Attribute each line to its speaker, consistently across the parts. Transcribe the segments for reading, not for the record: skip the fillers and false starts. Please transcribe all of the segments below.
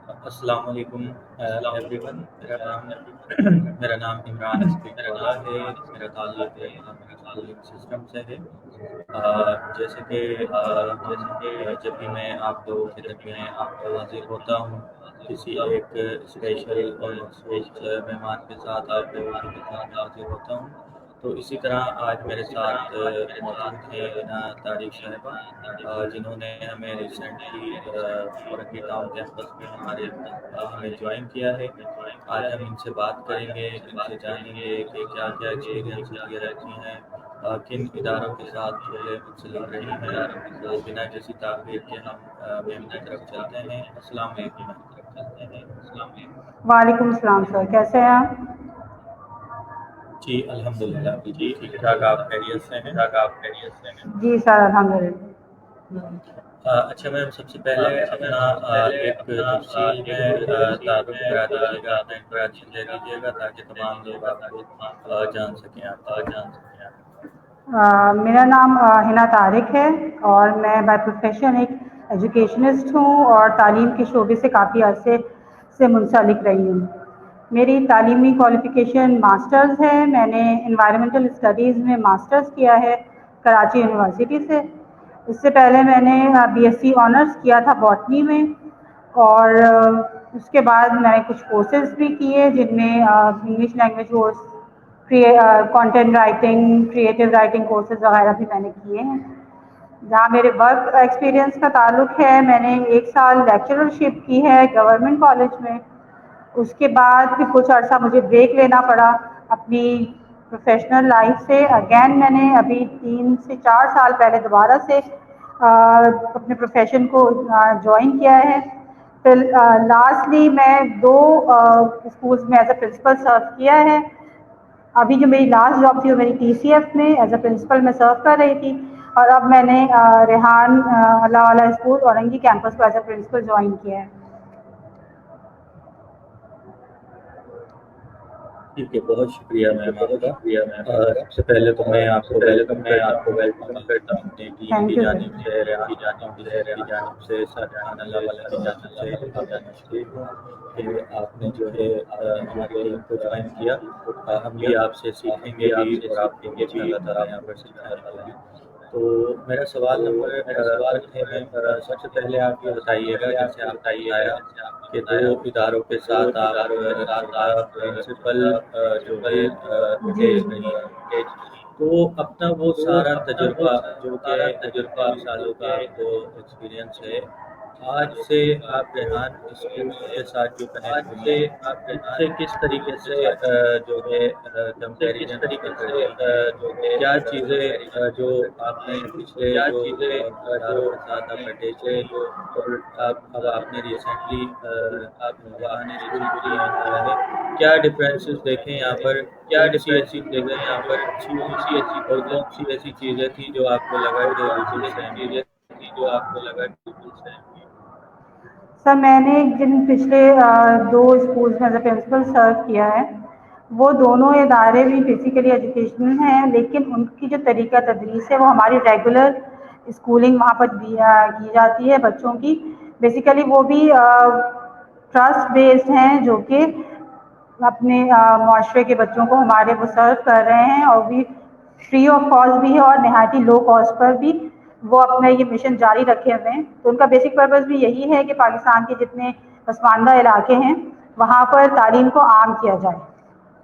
Speaker 1: السلام علیکم every one. میرا نام عمران اسپیکر ہے. میرا تعلق اسکولنگ سسٹم سے ہے. جیسے کہ جب بھی میں آپ لوگوں کے درمیان حاضر ہوتا ہوں کسی ایک اسپیشل اور مخصوص مہمان کے ساتھ آپ لوگوں کے درمیان میں حاضر ہوتا ہوں، تو اسی طرح آج میرے ساتھ موجود ہیں ہنا طارق صاحبہ، جنہوں نے ہمیں ریسنٹلی فرنگی ٹاؤن کیمپس میں ہمیں جوائن کیا ہے. آج ہم ان سے بات کریں گے، ان سے جانیں گے کہ کیا کیا ایکسپیرینسز یہ رکھی ہیں، کن اداروں کے ساتھ جو ہے منسلک رہی ہیں. تو بنا کسی تاخیر کے ہم میم کی طرف چلتے ہیں. السلام علیکم میم.
Speaker 2: وعلیکم السلام سر، کیسے ہیں آپ؟
Speaker 1: جی الحمدللہ بالکل ٹھیک ٹھاک. آپ خیریت سے ہیں؟
Speaker 2: جی سر، الحمدللہ.
Speaker 1: اچھا میم، سب سے پہلے اپنا ایک تفصیل میں تعارف کرا دیجیے گا، اپنا انٹروڈکشن دے دیجیے گا تاکہ تمام لوگ آپ کو جان سکیں آپ کی.
Speaker 2: میرا نام ہنا طارق ہے اور میں بائی پروفیشن ایک ایجوکیشنسٹ ہوں اور تعلیم کے شعبے سے کافی عرصے سے منسلک رہی ہوں. میری تعلیمی کوالیفیکیشن ماسٹرز ہے. میں نے انوائرمنٹل اسٹڈیز میں ماسٹرز کیا ہے کراچی یونیورسٹی سے. اس سے پہلے میں نے بی ایس سی آنرس کیا تھا باٹنی میں، اور اس کے بعد میں نے کچھ کورسز بھی کیے جن میں English language course, content writing, creative writing courses وغیرہ بھی میں نے کیے ہیں. جہاں میرے ورک ایکسپیرینس کا تعلق ہے، میں نے 1 سال لیکچررشپ کی ہے گورنمنٹ کالج میں. اس کے بعد پھر کچھ عرصہ مجھے بریک لینا پڑا اپنی پروفیشنل لائف سے. اگین میں نے ابھی 3 سے 4 سال پہلے دوبارہ سے اپنے پروفیشن کو جوائن کیا ہے. پھر لاسٹلی میں 2 اسکولس میں ایز اے پرنسپل سرو کیا ہے. ابھی جو میری لاسٹ جاب تھی وہ میری ٹی سی ایف میں ایز اے پرنسپل میں سرو کر رہی تھی، اور اب میں نے ریحان اللہ والا اسکول اورنگی کیمپس کو ایز اے پرنسپل جوائن کیا ہے.
Speaker 1: ٹھیک ہے، بہت شکریہ میم آپ کا. سب سے پہلے تو میں آپ کو ویلکم کرتا ہوں اپنے ٹیم
Speaker 2: تھینک
Speaker 1: کی
Speaker 2: یو
Speaker 1: جانب
Speaker 2: سر.
Speaker 1: سے، ریحان فاؤنڈیشن کی جانب سے، سر ریحان اللہ والا کی جانب سے آپ کا مشکور ہوں کہ آپ نے جو ہے ہماری ٹیم کو جوائن کیا. ہم بھی آپ سے سیکھیں گے بھی اور آپ کو بھی ان شاء اللہ تعالیٰ یہاں پر سکھانے کو بھی. تو میرا سوال نمبر 1 ہے میم، سب سے پہلے آپ یہ بتائیے گا، جیسے آپ نے بتایا کہ 2 اداروں کے ساتھ آپ ایز اے پرنسپل جو ہے
Speaker 2: جی.
Speaker 1: اٹیچ رہی ہیں، تو اپنا وہ سارا تجربہ جو کہ کافی سالوں کا آپ کو ایکسپیرینس ہے، آج سے آپ ریحان اسکول کے ساتھ جو کنیکٹ ہوئی ہیں، اس سے کس طریقے سے جو ہے کمپیریزن آپ کا کرتی ہیں؟ کیا چیزیں جو آپ نے پچھلے جو اداروں کے ساتھ آپ اٹیچ رہی اور اب آپ نے ریسنٹلی ریحان اسکول کو جوائن کیا ہے، کیا ڈفرینسز دیکھیں یہاں پر؟ کون سی ایسی چیزیں ہیں جو اچھی ہوئی ہیں اور کون سی ایسی چیزیں تھیں جو آپ کو لگا کہ بالکل سیم ہی ہیں؟
Speaker 2: سر، میں نے جن پچھلے 2 اسکولس میں ایز اے پرنسپل سرو کیا ہے، وہ دونوں ادارے بھی بیسیکلی ایجوکیشنل ہیں، لیکن ان کی جو طریقہ تدریس ہے وہ ہماری ریگولر اسکولنگ وہاں پر کی جاتی ہے بچوں کی. بیسیکلی وہ بھی ٹرسٹ بیسڈ ہیں، جو کہ اپنے معاشرے کے بچوں کو ہمارے وہ سرو کر رہے ہیں، اور بھی فری آف کاسٹ بھی ہے اور نہایت ہی لو کاسٹ پر بھی وہ اپنا یہ مشن جاری رکھے ہوئے ہیں. تو ان کا بیسک پرپز بھی یہی ہے کہ پاکستان کے جتنے پسماندہ علاقے ہیں وہاں پر تعلیم کو عام کیا جائے.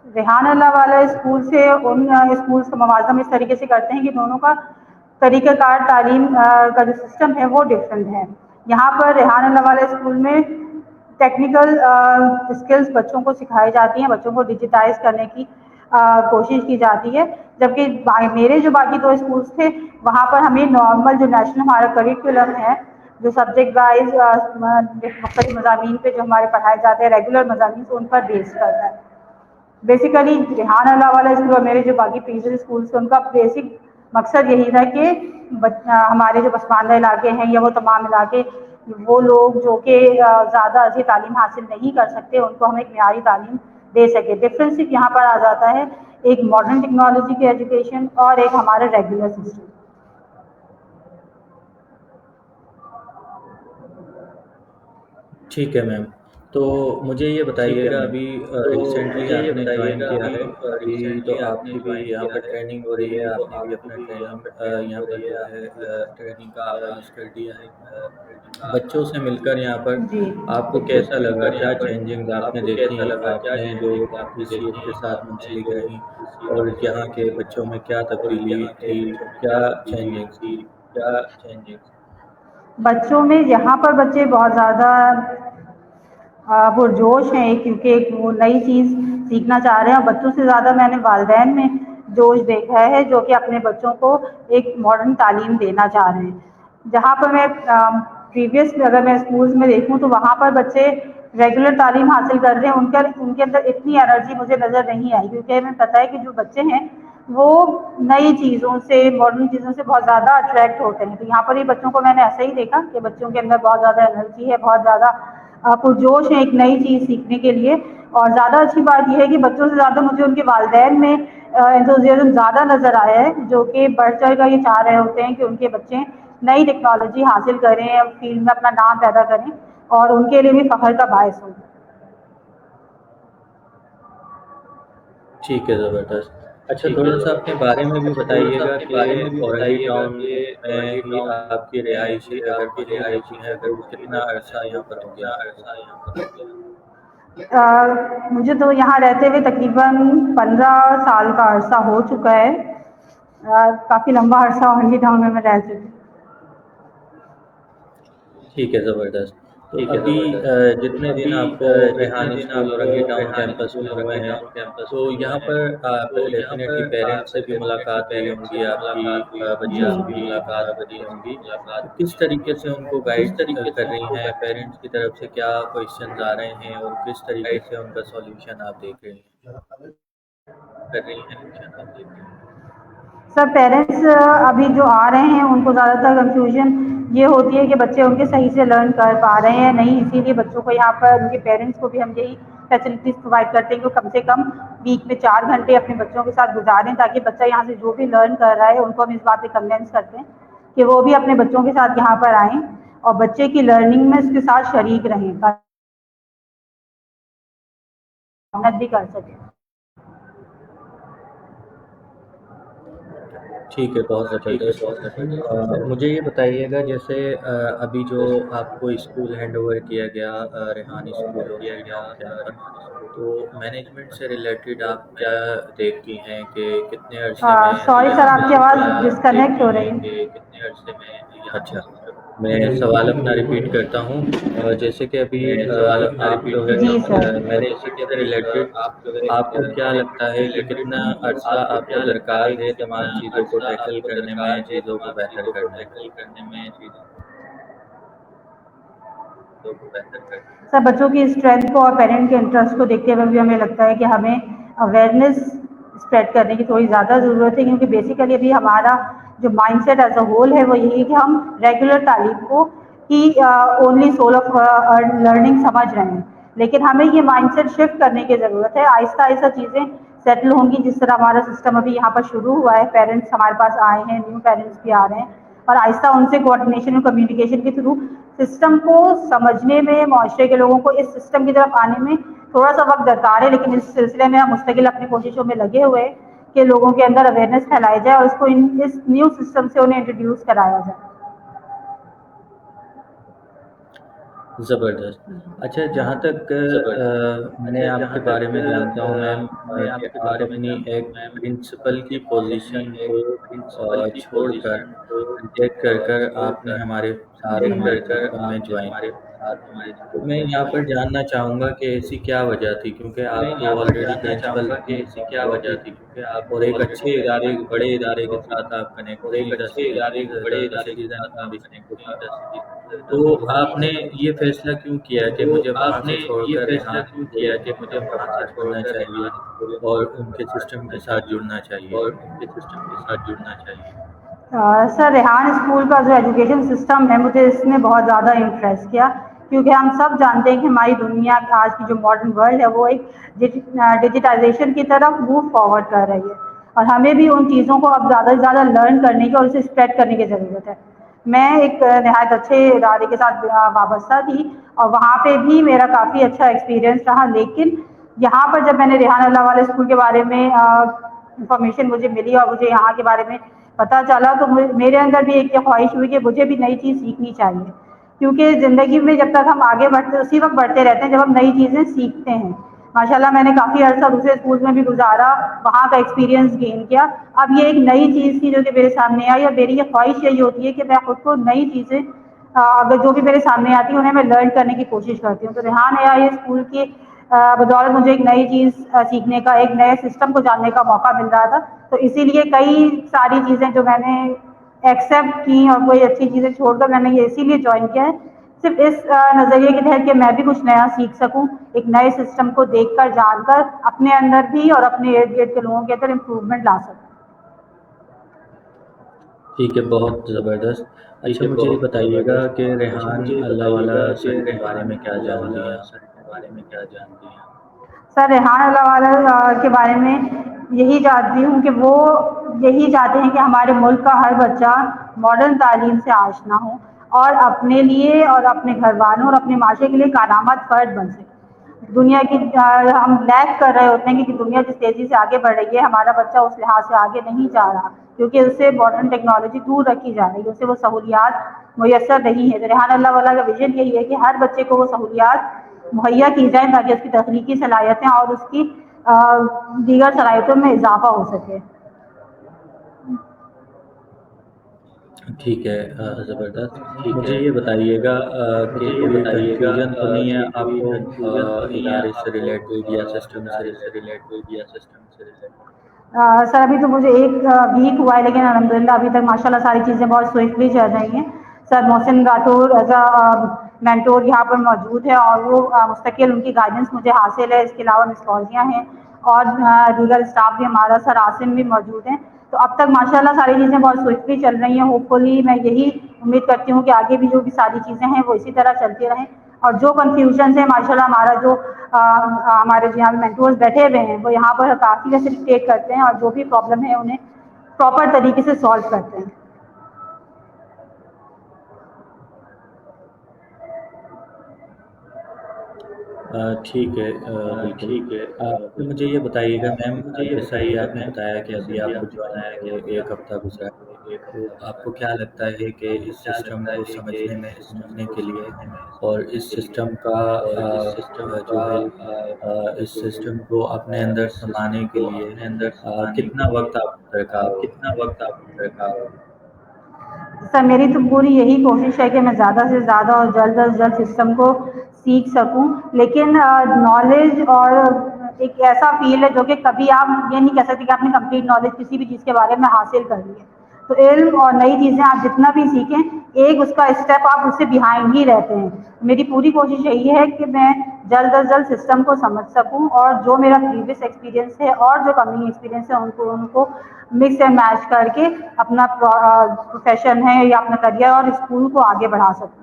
Speaker 2: ریحان اللہ والا اسکول سے ان اسکولس کا موازنہ اس طریقے سے کرتے ہیں کہ دونوں کا طریقہ کار تعلیم کا جو سسٹم ہے وہ ڈفرینٹ ہے. یہاں پر ریحان اللہ والا اسکول میں ٹیکنیکل اسکلز بچوں کو سکھائی جاتی ہیں، بچوں کو ڈیجیٹائز کرنے کی کوشش کی جاتی ہے. جبکہ میرے جو باقی 2 اسکولس تھے وہاں پر ہمیں نارمل جو نیشنل ہمارا کریکولم ہے، جو سبجیکٹ وائز مختلف مضامین پہ جو ہمارے پڑھائے جاتے ہیں ریگولر مضامین، تو ان پر بیس کرتا ہے. بیسیکلی ریحان اللہ والا اسکول اور میرے جو باقی پریویس اسکولس ہیں ان کا بیسک مقصد یہی تھا کہ ہمارے جو پسماندہ علاقے ہیں یا وہ تمام علاقے، وہ لوگ جو کہ زیادہ اچھی تعلیم حاصل نہیں کر سکتے، ان کو ہم ایک معیاری تعلیم دے سکے. ڈفرینس صرف یہاں پر آ جاتا ہے ایک ماڈرن ٹیکنالوجی کی ایجوکیشن اور ایک ہمارا ریگولر سسٹم.
Speaker 1: ٹھیک ہے میم. تو مجھے یہ بتائیے گا ابھی ریسنٹلی آپ نے جوائن کیا ہے، ابھی تو آپ کی بھی یہاں پر ٹریننگ ہو رہی ہے، آپ نے بھی اپنا ٹریننگ یہاں پر جو ہے ٹریننگ کا آغاز کر دیا ہے بچوں سے مل کر یہاں پر
Speaker 2: جی
Speaker 1: آپ کو کیسا لگا؟ کیا چینجنگ آپ نے دیکھی؟ آپ نے جو پی سی ایف کے ساتھ منسلک رہیں اور یہاں کے بچوں میں کیا تبدیلی تھی، کیا چینجنگ تھی؟
Speaker 2: بچوں میں یہاں پر بچے بہت زیادہ پرجوش ہیں، کیونکہ ایک وہ نئی چیز سیکھنا چاہ رہے ہیں، اور بچوں سے زیادہ میں نے والدین میں جوش دیکھا ہے جو کہ اپنے بچوں کو ایک ماڈرن تعلیم دینا چاہ رہے ہیں۔ جہاں پر میں پریویس اگر میں اسکولس میں دیکھوں تو وہاں پر بچے ریگولر تعلیم حاصل کر رہے ہیں، ان کے اندر اتنی انرجی مجھے نظر نہیں آئی، کیونکہ ہمیں پتہ ہے کہ جو بچے ہیں وہ نئی چیزوں سے، ماڈرن چیزوں سے بہت زیادہ اٹریکٹ ہوتے ہیں۔ تو یہاں پر ہی بچوں کو میں نے ایسا ہی دیکھا کہ بچوں کے اندر بہت زیادہ انرجی ہے، بہت زیادہ پرجوش ہے ایک نئی چیز سیکھنے کے لیے۔ اور زیادہ اچھی بات یہ ہے کہ بچوں سے زیادہ مجھے ان کے والدین میں انتھوزیازم زیادہ نظر آیا ہے، جو کہ بڑھ چڑھ کر یہ چاہ رہے ہوتے ہیں کہ ان کے بچے نئی ٹیکنالوجی حاصل کریں، فیلڈ میں اپنا نام پیدا کریں اور ان کے لیے بھی فخر کا باعث ہو۔
Speaker 1: ٹھیک ہے، زبردست۔ اچھا، تھوڑا سا اپنے بارے میں بھی بتائیے گا کہ اورنگی ٹاؤن میں ہی آپ کی رہائش اگر کہاں ہوتی ہے تو کتنا عرصہ یہاں پر ہو گیا آپ کو؟
Speaker 2: مجھے تو یہاں رہتے ہوئے تقریباً 15 سال کا عرصہ ہو چکا ہے۔ کافی لمبا عرصہ اورنگی ٹاؤن میں رہ چکی ہوں۔
Speaker 1: ٹھیک ہے، زبردست۔ تو ابھی جتنے دن آپ کو Rehan school Orangi town campus میں ہوئے ہیں تو یہاں پر آپ ڈیفینیٹلی پیرنٹس سے بھی ملاقات ہوئی ہوں گی آپ کی، بچوں سے بھی ملاقات ہوئی ہوں گی، تو کس طریقے سے ان کو گائیڈ کر رہی ہیں؟ پیرنٹس کی طرف سے کیا کوئسچنز آ رہے ہیں اور کس طریقے سے ان کا سولوشن آپ دیکھ رہے ہیں؟
Speaker 2: سر پیرنٹس ابھی جو آ رہے ہیں ان کو زیادہ تر کنفیوژن یہ ہوتی ہے کہ بچے ان کے صحیح سے لرن کر پا رہے ہیں نہیں، اسی لیے بچوں کو یہاں پر ان کے پیرنٹس کو بھی ہم یہی فیسلٹیز پرووائڈ کرتے ہیں کہ کم سے کم ویک میں 4 گھنٹے اپنے بچوں کے ساتھ گزاریں، تاکہ بچہ یہاں سے جو بھی لرن کر رہا ہے ان کو ہم اس بات پہ کنوینس کرتے ہیں کہ وہ بھی اپنے بچوں کے ساتھ یہاں پر آئیں اور بچے کی لرننگ میں اس کے ساتھ شریک رہیں، محنت بھی کر سکیں۔
Speaker 1: ٹھیک ہے، بہت زبردست۔ مجھے یہ بتائیے گا جیسے ابھی جو آپ کو اسکول ہینڈ اوور کیا گیا Rehan school Orangi town campus, تو مینجمنٹ سے ریلیٹڈ آپ کیا دیکھتی ہیں کہ کتنے عرصے میں
Speaker 2: سوری سر،
Speaker 1: یہاں
Speaker 2: آپ کی
Speaker 1: پر
Speaker 2: آواز ڈسکنیکٹ ہو رہی ہے۔
Speaker 1: اچھا، میں سوال اپنا ریپیٹ کرتا ہوں۔ جیسے کہ ابھی آپ جو ہے
Speaker 2: جی سر۔
Speaker 1: مینجمنٹ سے ریلیٹڈ آپ کو کیا لگتا ہے کہ کتنا عرصہ آپ کو درکار ہے تمام چیزوں کو ٹیکل کرنے میں، چیزوں کو بہتر کرنے میں؟
Speaker 2: سر بچوں کی اسٹرینتھ کو اور پیرنٹ کے انٹرسٹ کو دیکھتے ہوئے بھی ہمیں لگتا ہے کہ ہمیں اویئرنیس اسپریڈ کرنے کی تھوڑی زیادہ ضرورت ہے، کیونکہ بیسیکلی ابھی ہمارا جو mind set as a whole ہے وہ یہی ہے کہ ہم ریگولر تعلیم کو ہی اونلی سول آف لرننگ سمجھ رہے ہیں، لیکن ہمیں یہ مائنڈ سیٹ شفٹ کرنے کی ضرورت ہے۔ آہستہ آہستہ چیزیں سیٹل ہوں گی، جس طرح ہمارا سسٹم ابھی یہاں پر شروع ہوا ہے، پیرنٹس ہمارے پاس آئے ہیں، نیو پیرنٹس بھی آ رہے ہیں، اور آہستہ ان سے کوآرڈینیشن اور کمیونیکیشن کے تھرو سسٹم کو سمجھنے میں، معاشرے کے لوگوں کو اس سسٹم کی طرف آنے میں تھوڑا سا وقت درکار ہے، لیکن اس سلسلے میں ہم مستقل اپنی کوششوں میں لگے ہوئے ہیں کہ لوگوں کے اندر اویئرنیس پھیلائی جائے اور اس کو اس نیو سسٹم سے انہیں انٹروڈیوس کرایا جائے۔
Speaker 1: زبردست۔ اچھا، جہاں تک میں آپ کے بارے میں جانتا ہوں میم کہ آپ اپنی ایک پرنسپل کی پوزیشن کو چھوڑ کر ریجیکٹ کر کر آپ نے ہمارے ساتھ ہمارے سسٹم میں جوائن کیا، تو میں یہاں پر جاننا چاہوں گا کہ ایسی کیا وجہ تھی، کیونکہ آپ تو آلریڈی پرنسپل تھے اور ایک اچھے ادارے، بڑے ادارے کے ساتھ آپ کنیکٹ تھیں، 10 سٹیزن کے ساتھ، تو آپ نے یہ فیصلہ کیوں کیا کہ مجھے وہاں سے چھوڑ کر ریحان اسکول سسٹم کا پارٹ بننا چاہیے اور ان کے سسٹم کے ساتھ جڑنا چاہیے؟
Speaker 2: سر ریحان اسکول کا جو ایجوکیشن سسٹم ہے مجھے اس نے بہت زیادہ امپریس کیا، کیونکہ ہم سب جانتے ہیں کہ ہماری دنیا آج کی جو ماڈرن ورلڈ ہے وہ ایک ڈیجیٹائزیشن کی طرف موو فارورڈ کر رہی ہے، اور ہمیں بھی ان چیزوں کو اب زیادہ سے زیادہ لرن کرنے کی اور اسے اسپریڈ کرنے کی ضرورت ہے۔ میں ایک نہایت اچھے ادارے کے ساتھ وابستہ تھی اور وہاں پہ بھی میرا کافی اچھا ایکسپیرینس رہا، لیکن یہاں پر جب میں نے ریحان اللہ والے اسکول کے بارے میں انفارمیشن مجھے ملی اور مجھے یہاں کے بارے میں پتہ چلا تو میرے اندر بھی ایک خواہش ہوئی کہ مجھے بھی نئی چیز سیکھنی چاہیے، کیونکہ زندگی میں جب تک ہم آگے بڑھتے اسی وقت بڑھتے رہتے ہیں جب ہم نئی چیزیں سیکھتے ہیں۔ ماشاء اللہ میں نے کافی عرصہ دوسرے اسکول میں بھی گزارا، وہاں کا ایکسپیرینس گین کیا، اب یہ ایک نئی چیز تھی جو کہ میرے سامنے آئی اور میری یہ خواہش یہی ہوتی ہے کہ میں خود کو نئی چیزیں اگر جو بھی میرے سامنے آتی ہیں انہیں میں لرن کرنے کی کوشش کرتی ہوں۔ تو ریحان اے اسکول کی بدولت مجھے ایک نئی چیز سیکھنے کا، ایک نئے سسٹم کو جاننے کا موقع مل رہا تھا، تو اسی لیے کئی ساری چیزیں جو میں نے ایکسیپٹ کی اور کوئی اچھی چیزیں چھوڑ کر میں نے یہ اسی لیے جوائن کیا ہے، صرف اس نظریے کے تحت کہ میں بھی کچھ نیا سیکھ سکوں، ایک نئے سسٹم کو دیکھ کر جان کر اپنے اندر بھی اور اپنے ارد گرد کے لوگوں کے اندر امپروومنٹ لا سکوں۔
Speaker 1: ٹھیک ہے، بہت زبردست۔ اچھا مجھے یہ بتائیے گا کہ ریحان اللہ والا سر کے بارے میں کیا جانتی ہیں آپ؟
Speaker 2: سر ریحان اللہ والا کے بارے میں یہی جانتی ہوں کہ وہ یہی چاہتے ہیں کہ ہمارے ملک کا ہر بچہ ماڈرن تعلیم سے آشنا ہو اور اپنے لیے اور اپنے گھر والوں اور اپنے معاشرے کے لیے کارآمد فرد بن سکے۔ دنیا کی ہم لیگ کر رہے ہوتے ہیں کہ دنیا جس تیزی سے آگے بڑھ رہی ہے ہمارا بچہ اس لحاظ سے آگے نہیں جا رہا، کیونکہ اس سے ماڈرن ٹیکنالوجی دور رکھی جا رہی ہے، اس سے وہ سہولیات میسر نہیں ہے۔ تو ریحان اللہ والا کا ویژن یہی ہے کہ ہر بچے کو وہ سہولیات مہیا کی جائیں تاکہ اس کی تخلیقی صلاحیتیں اور اس کی دیگر صلاحیتوں میں اضافہ ہو سکے۔
Speaker 1: ٹھیک ہے، زبردست۔ مجھے یہ بتائیے گا کہ کوئی کنفیوژن تو نہیں ہے آپ کو ادارے سے ریلیٹڈ یا سسٹم سے ریلیٹڈ؟
Speaker 2: سر ابھی تو مجھے ایک ویک ہوا ہے، لیکن الحمدللہ ابھی تک ماشاء اللہ ساری چیزیں بہت سوئفٹلی چل رہی ہیں۔ سر محسن راٹھور ایز اے مینٹور یہاں پر موجود ہے اور وہ مستقل ان کی گائیڈنس مجھے حاصل ہے۔ اس کے علاوہ مس فوزیہ ہیں اور دیگر اسٹاف بھی ہمارا، سر عاصم بھی موجود ہیں، تو اب تک ماشاء اللہ ساری چیزیں بہت سوئفٹلی چل رہی ہیں۔ ہوپ فلی میں یہی امید کرتی ہوں کہ آگے بھی جو بھی ساری چیزیں ہیں وہ اسی طرح چلتی رہیں، اور جو کنفیوژنس ہیں ماشاء اللہ ہمارا جو ہمارے جہاں مینٹورز بیٹھے ہوئے ہیں وہ یہاں پر کافی فیسیلیٹیٹ کرتے ہیں اور جو بھی پرابلم ہے انہیں پراپر طریقے سے سالو کرتے ہیں۔
Speaker 1: ٹھیک ہے، بالکل۔ مجھے یہ بتائیے گا میم، جیسا کہ آپ نے بتایا کہ ابھی آپ کو جوائن ہوئے ایک ہفتہ گزرا ہے، تو آپ کو کیا لگتا ہے کہ اس سسٹم کو سمجھنے کے لیے اور اس سسٹم کا جو ہے اس سسٹم کو اپنے اندر سمانے کے لیے کتنا وقت آپ کو درکار ہو؟
Speaker 2: سر میری تو پوری یہی کوشش ہے کہ میں زیادہ سے زیادہ اور جلد از جلد سسٹم کو سیکھ سکوں، لیکن نالج اور ایک ایسا فیلڈ ہے جو کہ کبھی آپ یہ نہیں کہہ سکتے کہ آپ نے کمپلیٹ نالج کسی بھی چیز کے بارے میں حاصل کر لی ہے۔ تو علم اور نئی چیزیں آپ جتنا بھی سیکھیں ایک اس کا اسٹیپ آپ اس سے بیہائنڈ ہی رہتے ہیں۔ میری پوری کوشش یہی ہے کہ میں جلد از جلد سسٹم کو سمجھ سکوں اور جو میرا پریویس ایکسپیرینس ہے اور جو کمنگ ایکسپیرینس ہے ان کو مکس اینڈ میچ کر کے اپنا پروفیشن ہے یا اپنا کریئر اور اسکول کو آگے بڑھا سکوں۔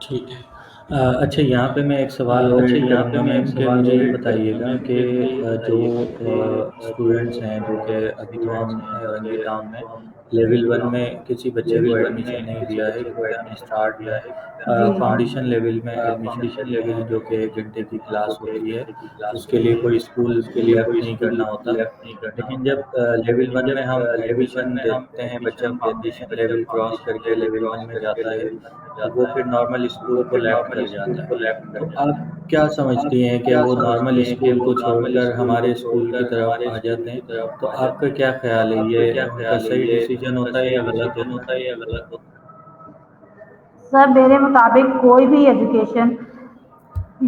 Speaker 1: ٹھیک ہے۔ اچھا یہاں پہ میں ایک سوال اور ایڈ کروں گا میم کہ مجھے یہ بتائیے گا کہ جو اسٹوڈنٹس ہیں جو کہ ابھی تو ہم رنگی ٹاؤن میں لیول 1 میں کسی بچے کو ایڈمیشن نہیں دیا ہے کیونکہ ہم نے اسٹارٹ کیا ہے، فاؤنڈیشن لیول میں ایڈمیشن لیے ہیں جو کہ 1 گھنٹے کی کلاس ہوتی ہے، اس کے لیے کوئی اسکول لیفٹ نہیں کرنا ہوتا، لیکن جب لیول 1 میں ہم ایڈمیشن دیتے ہیں، بچہ فاؤنڈیشن لیول کراس کر کے لیول 1 میں جاتا ہے تو وہ پھر نارمل اسکول کو لیفٹ کر جاتا ہے، تو آپ کیا سمجھتی ہیں کہ وہ نارمل اسکول کو چھوڑ کر ہمارے اسکول کی طرف آ جاتے ہیں، تو آپ کا کیا خیال ہے، یہ ان کا صحیح ڈیسیجن ہوتا ہے یا غلط ہوتا ہے؟
Speaker 2: سر میرے مطابق کوئی بھی ایجوکیشن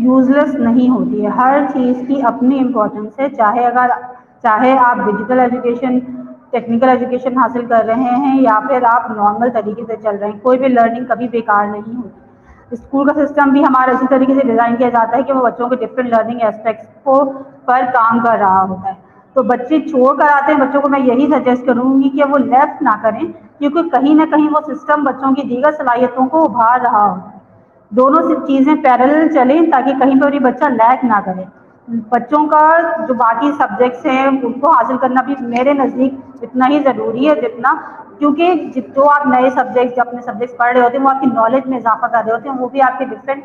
Speaker 2: یوزلیس نہیں ہوتی ہے، ہر چیز کی اپنی امپورٹنس ہے، چاہے آپ ڈیجیٹل ایجوکیشن ٹیکنیکل ایجوکیشن حاصل کر رہے ہیں یا پھر آپ نارمل طریقے سے چل رہے ہیں، کوئی بھی لرننگ کبھی بیکار نہیں ہوتی۔ اسکول کا سسٹم بھی ہمارا اسی طریقے سے ڈیزائن کیا جاتا ہے کہ وہ بچوں کے ڈفرینٹ لرننگ ایسپیکٹس کو پر کام کر رہا ہوتا ہے، تو بچے چھوڑ کر آتے ہیں، بچوں کو میں یہی سجیسٹ کروں گی کہ وہ لیفٹ نہ کریں، کیونکہ کہیں نہ کہیں وہ سسٹم بچوں کی دیگر صلاحیتوں کو ابھار رہا ہوتا ہے۔ دونوں چیزیں پیرلل چلیں تاکہ کہیں پر بھی بچہ لیگ نہ کرے۔ بچوں کا جو باقی سبجیکٹس ہیں ان کو حاصل کرنا بھی میرے نزدیک اتنا ہی ضروری ہے جتنا، کیونکہ جو آپ نئے سبجیکٹس جو اپنے سبجیکٹس پڑھ رہے ہوتے ہیں وہ آپ کی نالج میں اضافہ کر رہے ہوتے ہیں، وہ بھی آپ کے ڈفرینٹ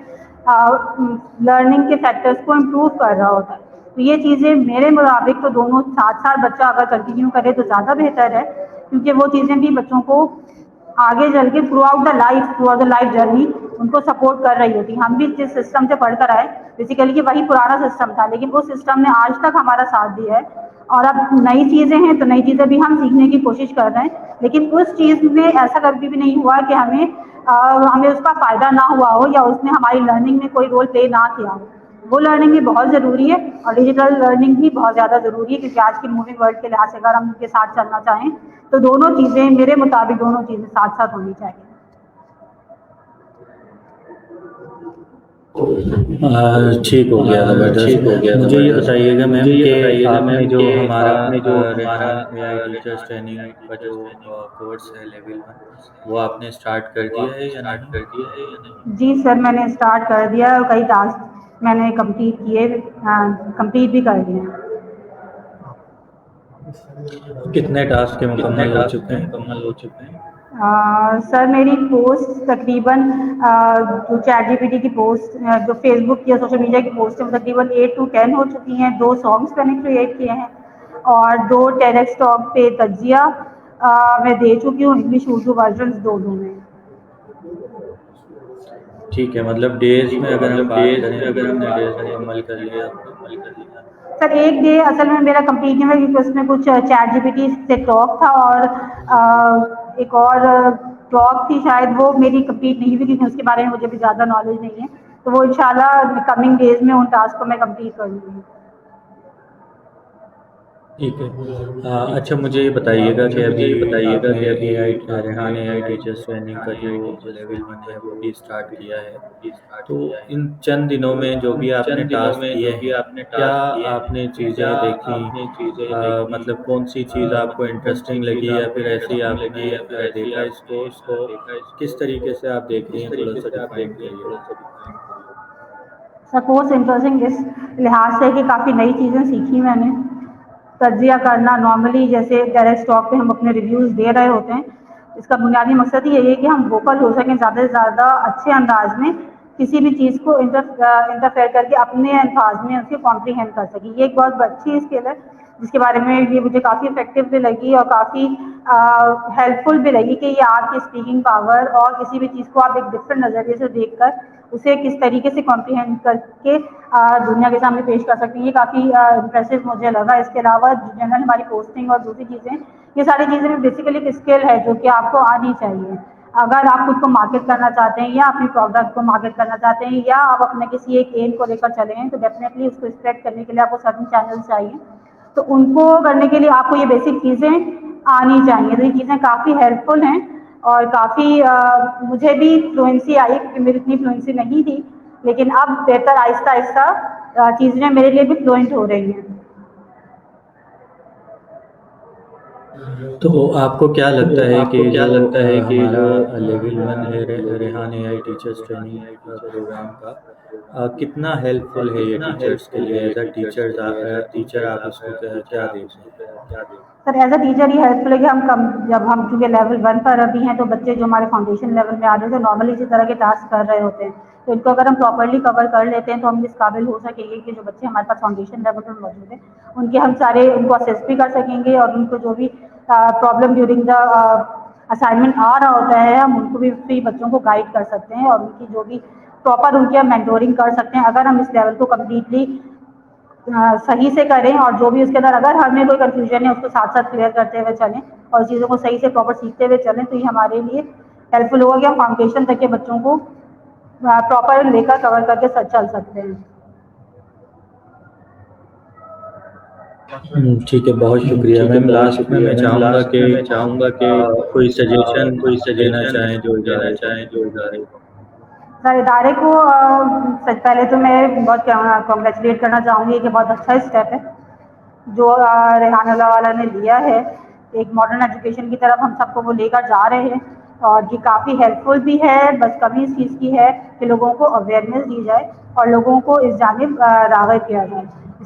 Speaker 2: لرننگ کے فیکٹرس کو امپروو کر رہا ہوتا ہے. تو یہ چیزیں میرے مطابق تو دونوں ساتھ ساتھ بچہ اگر کنٹینیو کرے تو زیادہ بہتر ہے، کیونکہ وہ چیزیں بھی بچوں کو آگے چل کے throughout the life journey ان کو سپورٹ کر رہی ہوتی. ہم بھی جس سسٹم سے پڑھ کر آئے بیسیکلی وہی پرانا سسٹم تھا، لیکن وہ سسٹم نے آج تک ہمارا ساتھ دیا ہے، اور اب نئی چیزیں ہیں تو نئی چیزیں بھی ہم سیکھنے کی کوشش کر رہے ہیں. لیکن اس چیز میں ایسا کبھی بھی نہیں ہوا کہ ہمیں اس کا فائدہ نہ ہوا ہو یا اس نے ہماری لرننگ میں کوئی رول پلے نہ کیا ہو. وہ لرننگ بھی بہت ضروری ہے اور ڈیجیٹل لرننگ بھی بہت زیادہ ضروری ہے، کیونکہ آج کی موونگ ورلڈ کے لحاظ سے اگر ہم ان کے ساتھ چلنا چاہیں تو دونوں چیزیں میرے مطابق دونوں چیزیں ساتھ ساتھ ہونی چاہیے.
Speaker 1: ٹھیک ہو گیا زبردست. مجھے یہ بتائیے گا میم کہ آپ نے جو ہمارا ریحان اے آئی ٹیچرس ٹریننگ کا جو کورس ہے لیول 1 وہ آپ نے اسٹارٹ کر دیا ہے یا نہیں؟
Speaker 2: جی سر، میں نے اسٹارٹ کر دیا اور کئی ٹاسک میں نے کمپلیٹ بھی کر دیے ہیں.
Speaker 1: کتنے ٹاسک کے مکمل ہو چکے ہیں؟
Speaker 2: سر میری پوسٹ تقریباً جو چیٹ جی پی ٹی کی پوسٹ جو فیس بک یا سوشل میڈیا کی پوسٹ ہیں وہ تقریباً 8 to 10 ہو چکی ہیں. 2 سانگس میں نے کریٹ کیے ہیں اور 2 ٹیڈکس ٹاک پہ تجزیہ میں دے چکی ہوں، انگلش اردو ورژنس دونوں میں.
Speaker 1: ٹھیک ہے، مطلب ڈیز میں اگر ہم بات کریں تو کتنے ڈیز مکمل کر لیا آپ نے؟
Speaker 2: سر ایک ڈے اصل میں میرا کمپلیٹ نہیں ہوا کیونکہ اس میں کچھ چیٹ جی پی ٹی سے ٹاک تھا اور ایک اور ٹاک تھی شاید، وہ میری کمپلیٹ نہیں ہوئی کیونکہ اس کے بارے میں مجھے بھی زیادہ نالج نہیں ہے. تو وہ انشاءاللہ کمنگ ڈیز میں ان ٹاسک کو میں کمپلیٹ کر لوں گی.
Speaker 1: ٹھیک ہے. اچھا مجھے یہ بتائیے گا کہ ابھی آپ نے ریحان اے آئی ٹیچرس ٹریننگ کا جو لیول 1 ہے وہ بھی اسٹارٹ کیا ہے، تو ان چند دنوں میں جو بھی آپ نے ٹاسک کیے ہیں کیا آپ نے چیزیں دیکھی؟ مطلب کون سی چیز آپ کو انٹرسٹنگ لگی یا پھر ایسے ہی آپ نے دیکھا اس کو کس طریقے سے آپ دیکھ رہی ہیں؟ تھوڑا سا ڈیفائن کریے.
Speaker 2: سپوز انٹرسٹنگ اس لحاظ سے کہ کافی نئی چیزیں سیکھی میں نے. تجزیہ کرنا نارملی جیسے ڈائریکٹ اسٹاک پہ ہم اپنے ریویوز دے رہے ہوتے ہیں، اس کا بنیادی مقصد یہ ہے کہ ہم ووکل ہو سکیں زیادہ سے زیادہ اچھے انداز میں کسی بھی چیز کو انٹرفیئر کر کے اپنے الفاظ میں اس کو کمپریہینڈ کر سکیں. یہ ایک بہت اچھی اسکل ہے جس کے بارے میں یہ مجھے کافی افیکٹو بھی لگی اور کافی ہیلپ فل بھی لگی کہ یہ آپ کی اسپیکنگ پاور اور کسی بھی چیز کو آپ ایک ڈفرینٹ نظریے سے دیکھ کر اسے کس طریقے سے کمپریہینڈ کر کے دنیا کے سامنے پیش کر سکتی ہیں. یہ کافی امپریسو مجھے لگا. اس کے علاوہ جنرل ہماری پوسٹنگ اور دوسری چیزیں، یہ ساری چیزیں بھی بیسیکلی ایک اسکل ہے جو کہ آپ کو آنی چاہیے. اگر آپ خود کو مارکیٹ کرنا چاہتے ہیں یا اپنی پروڈکٹ کو مارکیٹ کرنا چاہتے ہیں یا آپ اپنے کسی ایک ایم کو لے کر چلے ہیں تو ڈیفینیٹلی اس کو اسپریڈ کرنے کے لیے آپ کو سرٹن چینل چاہیے. تو ان کو کرنے کے لیے آپ کو یہ بیسک چیزیں آنی چاہیے. تو یہ چیزیں کافی ہیلپ فل ہیں اور کافی مجھے بھی فلوئنسی آئی کیونکہ میری اتنی فلوئنسی نہیں تھی، لیکن اب بہتر آہستہ آہستہ چیزیں میرے لیے بھی فلوئنٹ ہو رہی ہیں.
Speaker 1: تو آپ کو کیا لگتا ہے کہ جو ہمارا لیول 1 ہے ریحان اے آئی ٹیچرس ٹریننگ پروگرام کا کتنا ہیلپ فل ہے یہ ٹیچرس کے لیے؟ ایز اے ٹیچر آپ اس کو کیا دیکھتے ہیں؟
Speaker 2: سر ایز اے ٹیچر یہ ہیلپ فل ہے کہ جب ہم چونکہ لیول 1 پر ابھی ہیں تو بچے جو ہمارے فاؤنڈیشن لیول میں آ رہے ہیں تو نارملی اسی طرح کے ٹاسک کر رہے ہوتے ہیں، تو ان کو اگر ہم پراپرلی کور کر لیتے ہیں تو ہم اس قابل ہو سکیں گے کہ جو بچے ہمارے پاس فاؤنڈیشن لیول پر موجود ہیں ان کے ہم سارے ان کو اسسٹ بھی کر سکیں گے، اور ان کو جو بھی پرابلم ڈیورنگ دا اسائنمنٹ آ رہا ہوتا ہے ہم ان کو بھی فری بچوں کو گائڈ کر سکتے ہیں اور ان کی جو بھی پراپر ان کی ہم مینٹورنگ کر سکتے ہیں اگر ہم اس لیول کو کمپلیٹلی صحیح سے کریں. اور جو بھی اس کے اندر اگر ہمیں کوئی کنفیوژن ہے اس کو ساتھ ساتھ کلیئر کرتے ہوئے چلیں اور چیزوں کو صحیح سے پراپر سیکھتے ہوئے چلیں تو یہ ہمارے لیے ہیلپ فل ہوگا کہ ہم فاؤنڈیشن تک کے بچوں کو پراپر لے کر کور کر کے چل سکتے ہیں.
Speaker 1: ٹھیک ہے، بہت شکریہ میم. لاسٹ میں میں چاہوں گا کہ کوئی سجیشن دینا چاہیں جو ادارے کو.
Speaker 2: سر ادارے کو پہلے تو میں بہت کنگریچولیٹ کرنا چاہوں گی کہ بہت اچھا اسٹیپ ہے جو ریحان اللہ والا نے لیا ہے. ایک ماڈرن ایجوکیشن کی طرف ہم سب کو وہ لے کر جا رہے ہیں اور یہ کافی ہیلپ فل بھی ہے. بس کمی اس چیز کی ہے کہ لوگوں کو اویئرنیس دی جائے اور لوگوں کو اس جانب راغب کیا جائے.